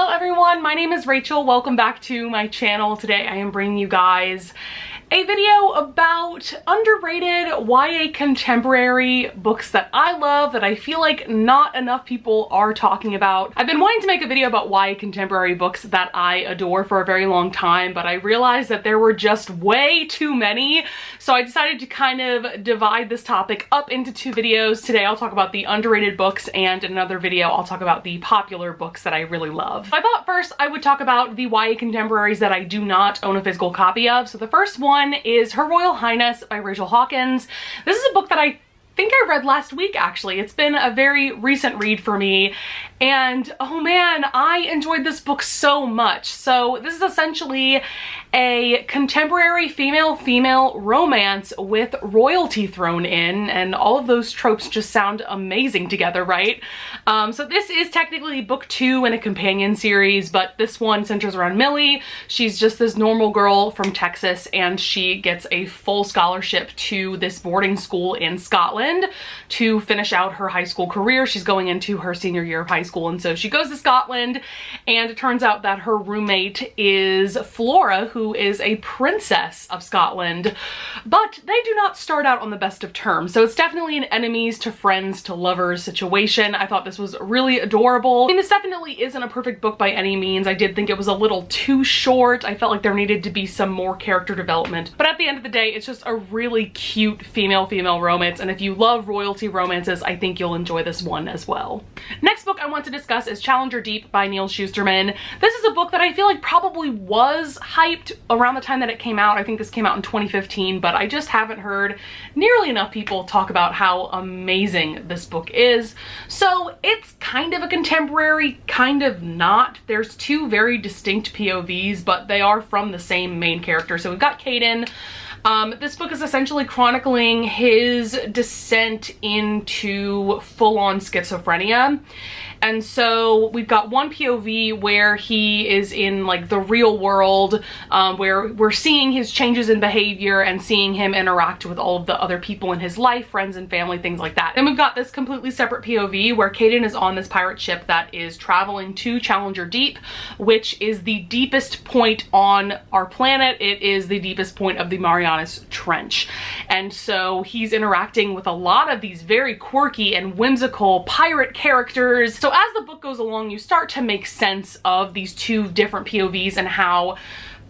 Hello everyone, my name is Rachel. Welcome back to my channel. Today I am bringing you guys a video about underrated YA contemporary books that I love that I feel like not enough people are talking about. I've been wanting to make a video about YA contemporary books that I adore for a very long time, but I realized that there were just way too many, so I decided to kind of divide this topic up into two videos. Today I'll talk about the underrated books, and in another video I'll talk about the popular books that I really love. I thought first I would talk about the YA contemporaries that I do not own a physical copy of. So the first one is Her Royal Highness by Rachel Hawkins. This is a book that I think I read last week, actually. It's been a very recent read for me, and oh man, I enjoyed this book so much. So this is essentially a contemporary female-female romance with royalty thrown in, and all of those tropes just sound amazing together, right? So this is technically book 2 in a companion series, but this one centers around Millie. She's just this normal girl from Texas, and she gets a full scholarship to this boarding school in Scotland to finish out her high school career. She's going into her senior year of high school, and so she goes to Scotland, and it turns out that her roommate is Flora, who is a princess of Scotland, but they do not start out on the best of terms. So it's definitely an enemies to friends to lovers situation. I thought this was really adorable. I mean, this definitely isn't a perfect book by any means. I did think it was a little too short. I felt like there needed to be some more character development, but at the end of the day, it's just a really cute female-female romance, and if you love royalty romances, I think you'll enjoy this one as well. Next book I want to discuss is Challenger Deep by Neal Shusterman. This is a book that I feel like probably was hyped around the time that it came out. I think this came out in 2015, but I just haven't heard nearly enough people talk about how amazing this book is. So it's kind of a contemporary, kind of not. There's two very distinct POVs, but they are from the same main character. So we've got Caden. This book is essentially chronicling his descent into full-on schizophrenia. And so we've got one POV where he is in like the real world, where we're seeing his changes in behavior and seeing him interact with all of the other people in his life, friends and family, things like that. Then we've got this completely separate POV where Caden is on this pirate ship that is traveling to Challenger Deep, which is the deepest point on our planet. It is the deepest point of the Marianas Trench. And so he's interacting with a lot of these very quirky and whimsical pirate characters. So as the book goes along, you start to make sense of these two different POVs and how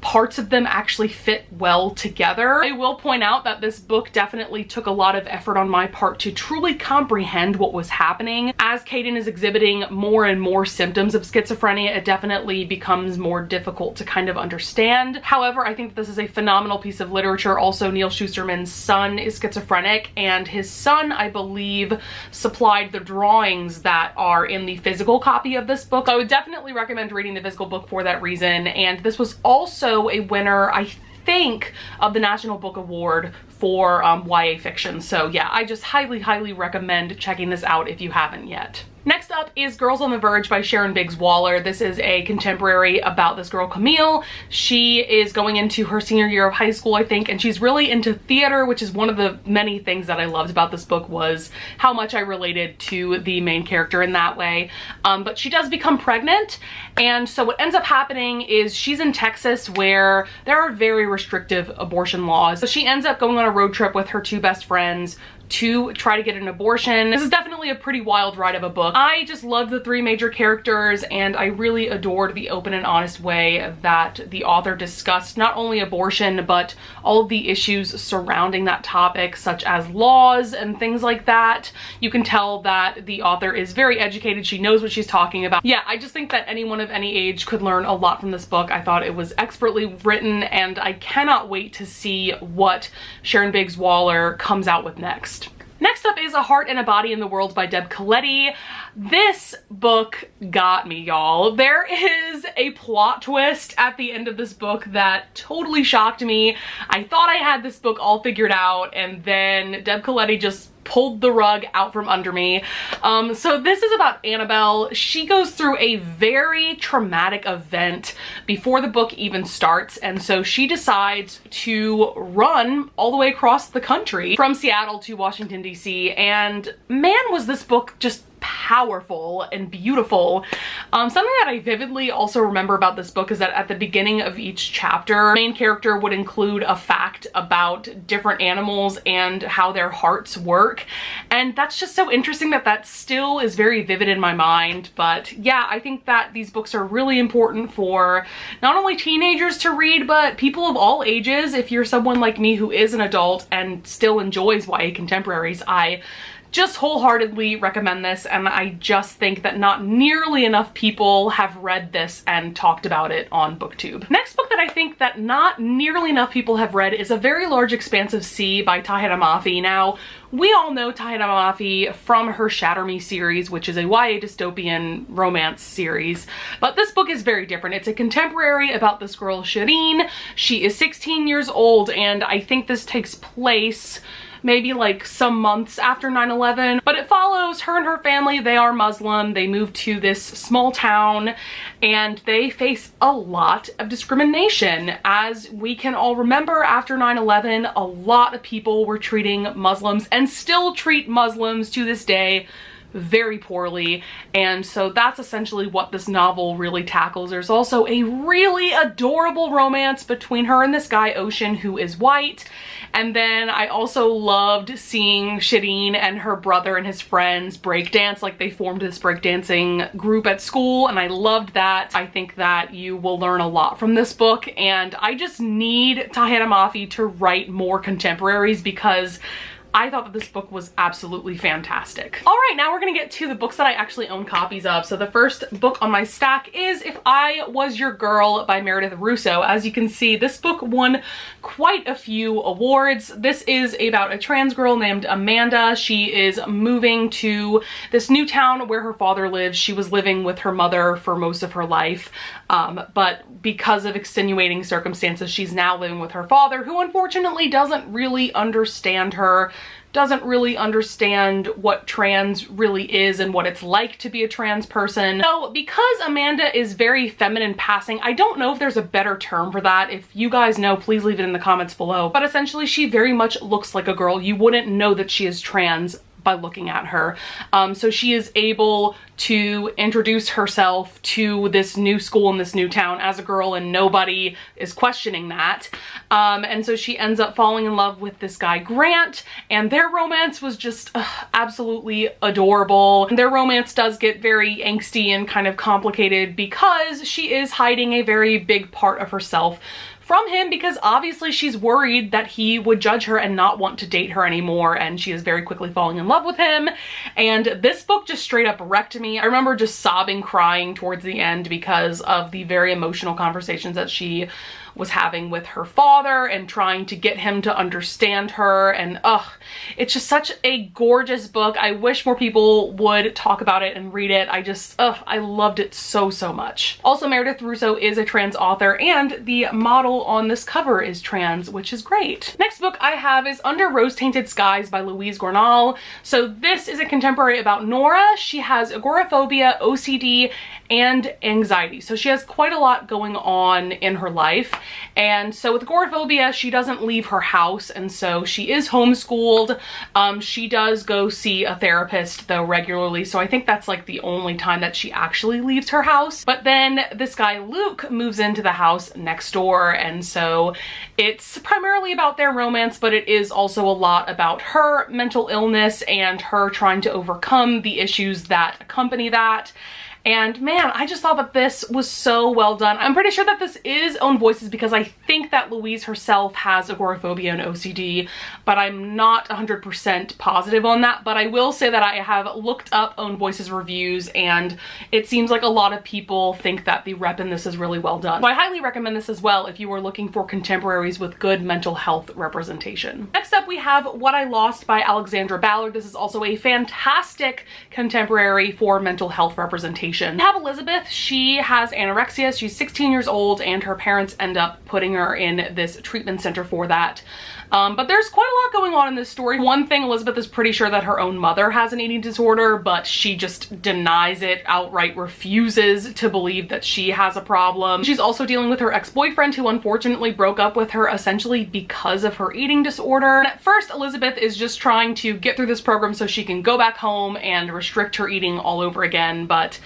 parts of them actually fit well together. I will point out that this book definitely took a lot of effort on my part to truly comprehend what was happening. As Caden is exhibiting more and more symptoms of schizophrenia, it definitely becomes more difficult to kind of understand. However, I think this is a phenomenal piece of literature. Also, Neal Shusterman's son is schizophrenic, and his son, I believe, supplied the drawings that are in the physical copy of this book. So I would definitely recommend reading the physical book for that reason. And this was also a winner, I think, of the National Book Award for YA fiction. So yeah, I just highly recommend checking this out if you haven't yet. Next up is Girls on the Verge by Sharon Biggs Waller. This is a contemporary about this girl, Camille. She is going into her senior year of high school, I think, and she's really into theater, which is one of the many things that I loved about this book, was how much I related to the main character in that way. But she does become pregnant, and so what ends up happening is she's in Texas where there are very restrictive abortion laws. So she ends up going on a road trip with her two best friends to try to get an abortion. This is definitely a pretty wild ride of a book. I just loved the three major characters, and I really adored the open and honest way that the author discussed not only abortion, but all of the issues surrounding that topic, such as laws and things like that. You can tell that the author is very educated. She knows what she's talking about. Yeah, I just think that anyone of any age could learn a lot from this book. I thought it was expertly written, and I cannot wait to see what Sharon Biggs Waller comes out with next. Next up is A Heart and a Body in the World by Deb Coletti. This book got me, y'all. There is a plot twist at the end of this book that totally shocked me. I thought I had this book all figured out, and then Deb Coletti just pulled the rug out from under me. So this is about Annabelle. She goes through a very traumatic event before the book even starts, and so she decides to run all the way across the country from Seattle to Washington, DC, and man, was this book just packed powerful and beautiful. Something that I vividly also remember about this book is that at the beginning of each chapter, the main character would include a fact about different animals and how their hearts work. And that's just so interesting that that still is very vivid in my mind. But yeah, I think that these books are really important for not only teenagers to read, but people of all ages. If you're someone like me who is an adult and still enjoys YA contemporaries, I just wholeheartedly recommend this, and I just think that not nearly enough people have read this and talked about it on BookTube. Next book that I think that not nearly enough people have read is A Very Large Expanse of Sea by Tahereh Mafi. Now, we all know Tahereh Mafi from her Shatter Me series, which is a YA dystopian romance series, but this book is very different. It's a contemporary about this girl, Shireen. She is 16 years old, and I think this takes place maybe like some months after 9/11, but it follows her and her family. They are Muslim. They move to this small town and they face a lot of discrimination. As we can all remember, after 9/11, a lot of people were treating Muslims and still treat Muslims to this day very poorly, and so that's essentially what this novel really tackles. There's also a really adorable romance between her and this guy Ocean, who is white. And then I also loved seeing Shireen and her brother and his friends breakdance. Like, they formed this breakdancing group at school, and I loved that. I think that you will learn a lot from this book, and I just need Tahereh Mafi to write more contemporaries because I thought that this book was absolutely fantastic. All right, now we're gonna get to the books that I actually own copies of. So the first book on my stack is If I Was Your Girl by Meredith Russo. As you can see, this book won quite a few awards. This is about a trans girl named Amanda. She is moving to this new town where her father lives. She was living with her mother for most of her life, but because of extenuating circumstances, she's now living with her father, who unfortunately doesn't really understand her, doesn't really understand what trans really is and what it's like to be a trans person. So because Amanda is very feminine passing, I don't know if there's a better term for that. If you guys know, please leave it in the comments below. But essentially, she very much looks like a girl. You wouldn't know that she is trans by looking at her. So she is able to introduce herself to this new school in this new town as a girl, and nobody is questioning that. And so she ends up falling in love with this guy Grant, and their romance was just absolutely adorable. And their romance does get very angsty and kind of complicated because she is hiding a very big part of herself from him, because obviously she's worried that he would judge her and not want to date her anymore, and she is very quickly falling in love with him. And this book just straight up wrecked me. I remember just sobbing, crying towards the end because of the very emotional conversations that she was having with her father and trying to get him to understand her. And it's just such a gorgeous book. I wish more people would talk about it and read it. I loved it so much. Also, Meredith Russo is a trans author, and the model on this cover is trans, which is great. Next book I have is Under Rose-Tainted Skies by Louise Gornal. So this is a contemporary about Nora. She has agoraphobia, OCD, and anxiety. So she has quite a lot going on in her life. And so with agoraphobia, she doesn't leave her house, and so she is homeschooled. She does go see a therapist though regularly, so I think that's like the only time that she actually leaves her house. But then this guy Luke moves into the house next door, and so it's primarily about their romance, but it is also a lot about her mental illness and her trying to overcome the issues that accompany that. And man, I just thought that this was so well done. I'm pretty sure that this is Own Voices because I think that Louise herself has agoraphobia and OCD, but I'm not 100% positive on that. But I will say that I have looked up Own Voices reviews, and it seems like a lot of people think that the rep in this is really well done. So I highly recommend this as well if you are looking for contemporaries with good mental health representation. Next up, we have What I Lost by Alexandra Ballard. This is also a fantastic contemporary for mental health representation. medication. We have Elizabeth. She has anorexia. She's 16 years old and her parents end up putting her in this treatment center for that. But there's quite a lot going on in this story. One thing, Elizabeth is pretty sure that her own mother has an eating disorder, but she just denies it, outright refuses to believe that she has a problem. She's also dealing with her ex-boyfriend who unfortunately broke up with her essentially because of her eating disorder. And at first, Elizabeth is just trying to get through this program so she can go back home and restrict her eating all over again, but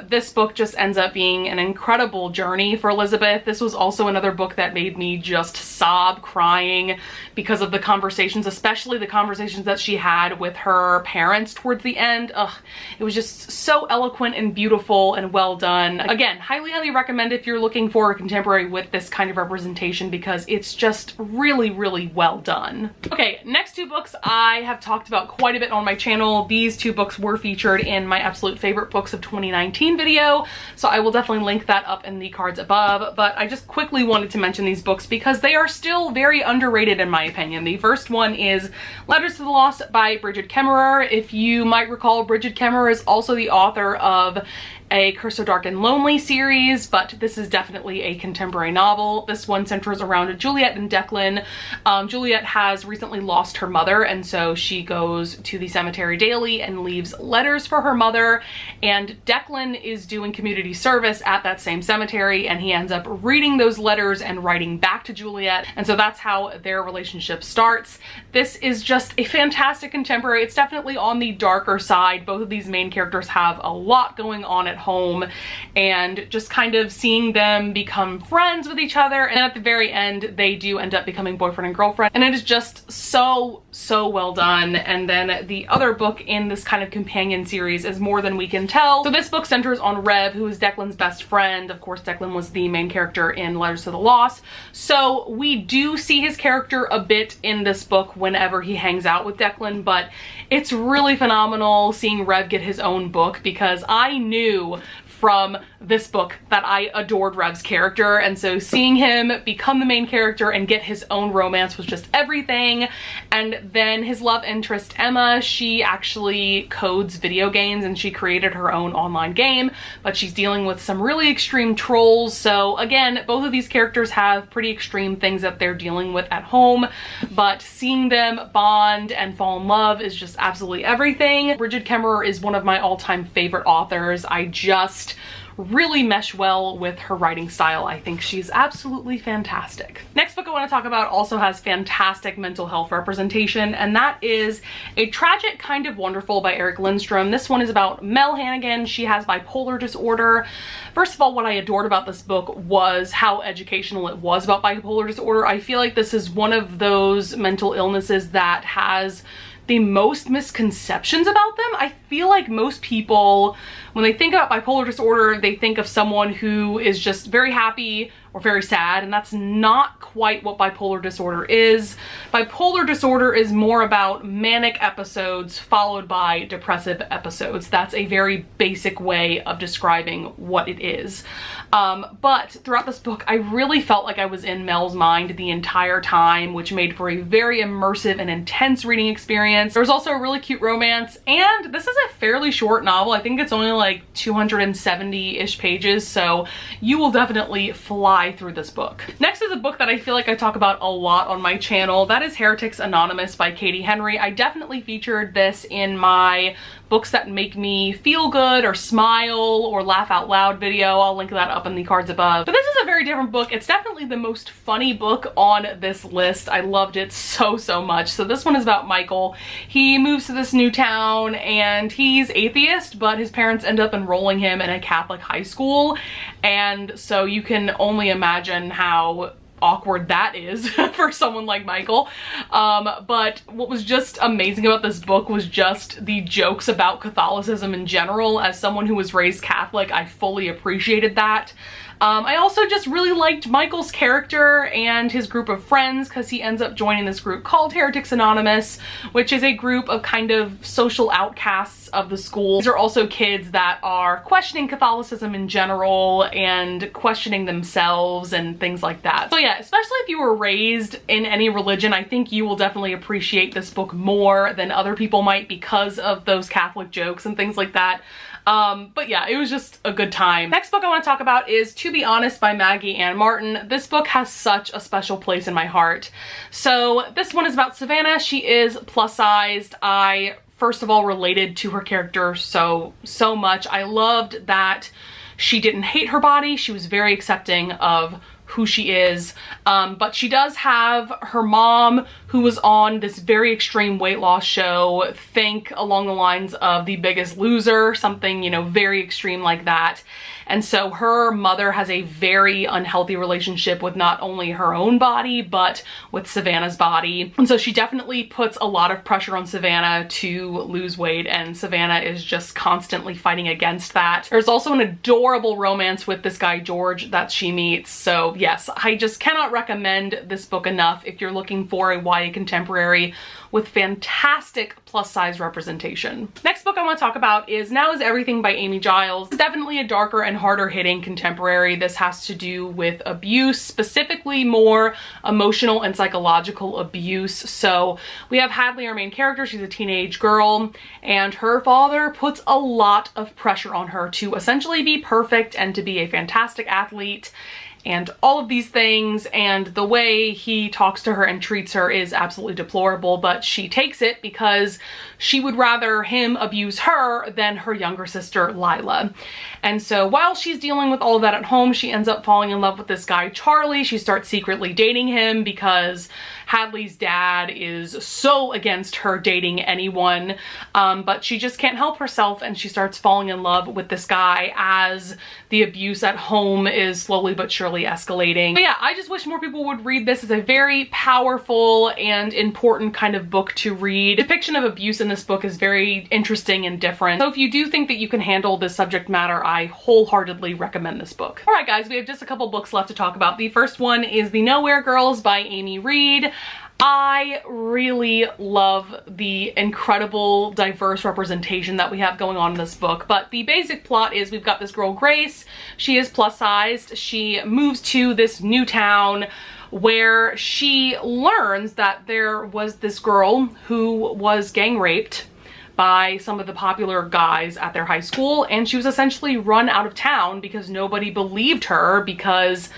this book just ends up being an incredible journey for Elizabeth. This was also another book that made me just sob crying because of the conversations, especially the conversations that she had with her parents towards the end. Ugh, it was just so eloquent and beautiful and well done. Again, highly, highly recommend if you're looking for a contemporary with this kind of representation because it's just really, really well done. Okay, next two books I have talked about quite a bit on my channel. These two books were featured in my absolute favorite books of 2019 video, so I will definitely link that up in the cards above, but I just quickly wanted to mention these books because they are still very underrated in my opinion. The first one is Letters to the Lost by Brigid Kemmerer. If you might recall, Brigid Kemmerer is also the author of a Curse So Dark and Lonely series, but this is definitely a contemporary novel. This one centers around Juliet and Declan. Juliet has recently lost her mother, and so she goes to the cemetery daily and leaves letters for her mother, and Declan is doing community service at that same cemetery, and he ends up reading those letters and writing back to Juliet, and so that's how their relationship starts. This is just a fantastic contemporary. It's definitely on the darker side. Both of these main characters have a lot going on at home, and just kind of seeing them become friends with each other, and at the very end they do end up becoming boyfriend and girlfriend, and it is just so well done. And then the other book in this kind of companion series is More Than We Can Tell. So this book centers on Rev, who is Declan's best friend. Of course, Declan was the main character in Letters to the Lost, so we do see his character a bit in this book whenever he hangs out with Declan, but it's really phenomenal seeing Rev get his own book because I knew from this book that I adored Rev's character, and so seeing him become the main character and get his own romance was just everything. And then his love interest Emma, she actually codes video games and she created her own online game, but she's dealing with some really extreme trolls. So again, both of these characters have pretty extreme things that they're dealing with at home, but seeing them bond and fall in love is just absolutely everything. Brigid Kemmerer is one of my all-time favorite authors. I just really mesh well with her writing style. I think she's absolutely fantastic. Next book I want to talk about also has fantastic mental health representation, and that is A Tragic Kind of Wonderful by Erik Lindstrom. This one is about Mel Hannigan. She has bipolar disorder. First of all, what I adored about this book was how educational it was about bipolar disorder. I feel like this is one of those mental illnesses that has the most misconceptions about them. I feel like most people, when they think about bipolar disorder, they think of someone who is just very happy or very sad, and that's not quite what bipolar disorder is. Bipolar disorder is more about manic episodes followed by depressive episodes. That's a very basic way of describing what it is. But throughout this book, I really felt like I was in Mel's mind the entire time, which made for a very immersive and intense reading experience. There was also a really cute romance, and this is a fairly short novel. I think it's only like 270-ish pages, so you will definitely fly through this book. Next is a book that I feel like I talk about a lot on my channel. That is Heretics Anonymous by Katie Henry. I definitely featured this in my books that make me feel good or smile or laugh out loud video. I'll link that up in the cards above. But this is a very different book. It's definitely the most funny book on this list. I loved it so much. So this one is about Michael. He moves to this new town and he's atheist, but his parents end up enrolling him in a Catholic high school. And so you can only imagine how awkward that is for someone like Michael. But what was just amazing about this book was just the jokes about Catholicism in general. As someone who was raised Catholic, I fully appreciated that. I also just really liked Michael's character and his group of friends because he ends up joining this group called Heretics Anonymous, which is a group of kind of social outcasts of the school. These are also kids that are questioning Catholicism in general and questioning themselves and things like that. So yeah, especially if you were raised in any religion, I think you will definitely appreciate this book more than other people might because of those Catholic jokes and things like that. But yeah, it was just a good time. Next book I want to talk about is To Be Honest by Maggie Ann Martin. This book has such a special place in my heart. So this one is about Savannah. She is plus sized. I first of all related to her character so much. I loved that she didn't hate her body. She was very accepting of who she is, but she does have her mom, who was on this very extreme weight loss show, think along the lines of The Biggest Loser, something, you know, very extreme like that. And so her mother has a very unhealthy relationship with not only her own body, but with Savannah's body. And so she definitely puts a lot of pressure on Savannah to lose weight, and Savannah is just constantly fighting against that. There's also an adorable romance with this guy, George, that she meets. So yes, I just cannot recommend this book enough if you're looking for a YA contemporary with fantastic plus size representation. Next book I want to talk about is Now Is Everything by Amy Giles. It's definitely a darker and harder hitting contemporary. This has to do with abuse, specifically more emotional and psychological abuse. So we have Hadley, our main character. She's a teenage girl, and her father puts a lot of pressure on her to essentially be perfect and to be a fantastic athlete and all of these things, and the way he talks to her and treats her is absolutely deplorable, but she takes it because she would rather him abuse her than her younger sister, Lila. And so while she's dealing with all of that at home, she ends up falling in love with this guy, Charlie. She starts secretly dating him because Hadley's dad is so against her dating anyone, but she just can't help herself, and she starts falling in love with this guy as the abuse at home is slowly but surely escalating. But yeah, I just wish more people would read this. It's a very powerful and important kind of book to read. The depiction of abuse in this book is very interesting and different. So if you do think that you can handle this subject matter, I wholeheartedly recommend this book. All right, guys, we have just a couple books left to talk about. The first one is The Nowhere Girls by Amy Reed. I really love the incredible diverse representation that we have going on in this book, but the basic plot is we've got this girl, Grace. She is plus sized. She moves to this new town where she learns that there was this girl who was gang raped by some of the popular guys at their high school, and she was essentially run out of town because nobody believed her because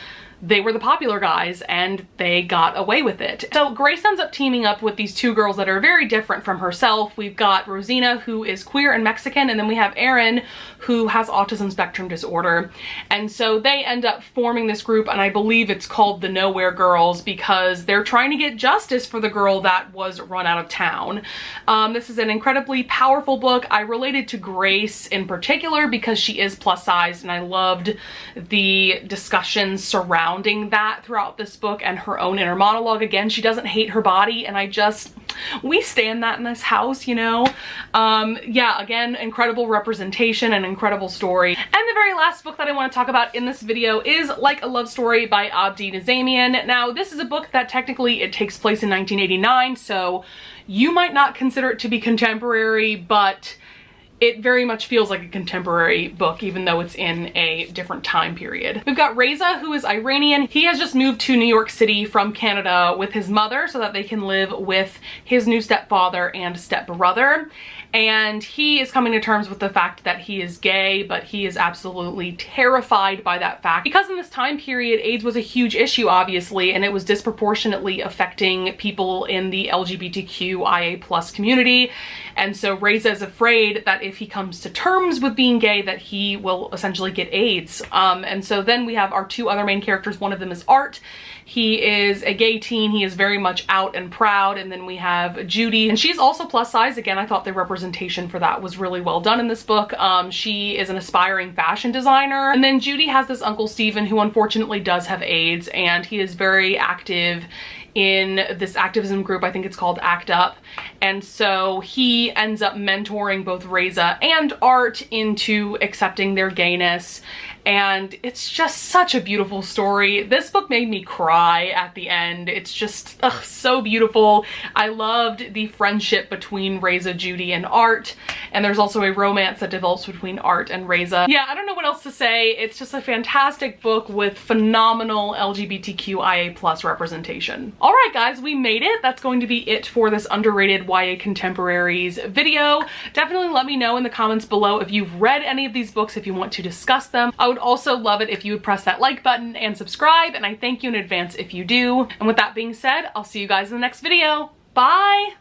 they were the popular guys and they got away with it. So Grace ends up teaming up with these two girls that are very different from herself. We've got Rosina, who is queer and Mexican, and then we have Erin, who has autism spectrum disorder. And so they end up forming this group, and I believe it's called the Nowhere Girls because they're trying to get justice for the girl that was run out of town. This is an incredibly powerful book. I related to Grace in particular because she is plus sized, and I loved the discussions surrounding that throughout this book and her own inner monologue. Again, she doesn't hate her body, and we stand that in this house, you know? Yeah, again, incredible representation and incredible story. And the very last book that I want to talk about in this video is Like a Love Story by Abdi Nazamian. Now, this is a book that technically it takes place in 1989, so you might not consider it to be contemporary, but it very much feels like a contemporary book, even though it's in a different time period. We've got Reza, who is Iranian. He has just moved to New York City from Canada with his mother so that they can live with his new stepfather and stepbrother. And he is coming to terms with the fact that he is gay, but he is absolutely terrified by that fact. Because in this time period, AIDS was a huge issue, obviously, and it was disproportionately affecting people in the LGBTQIA+ community. And so Reza is afraid that if he comes to terms with being gay, that he will essentially get AIDS. And so then we have our two other main characters. One of them is Art. He is a gay teen. He is very much out and proud. And then we have Judy, and she's also plus size. Again, I thought the representation for that was really well done in this book. She is an aspiring fashion designer. And then Judy has this uncle Stephen who unfortunately does have AIDS, and he is very active in this activism group. I think it's called ACT UP. And so he ends up mentoring both Reza and Art into accepting their gayness and it's just such a beautiful story. This book made me cry at the end. It's just so beautiful. I loved the friendship between Reza, Judy, and Art, and there's also a romance that develops between Art and Reza. Yeah, I don't know what else to say. It's just a fantastic book with phenomenal LGBTQIA+ representation. All right, guys, we made it. That's going to be it for this underrated YA contemporaries video. Definitely let me know in the comments below if you've read any of these books, if you want to discuss them. I would also love it if you would press that like button and subscribe, and I thank you in advance if you do. And with that being said, I'll see you guys in the next video. Bye!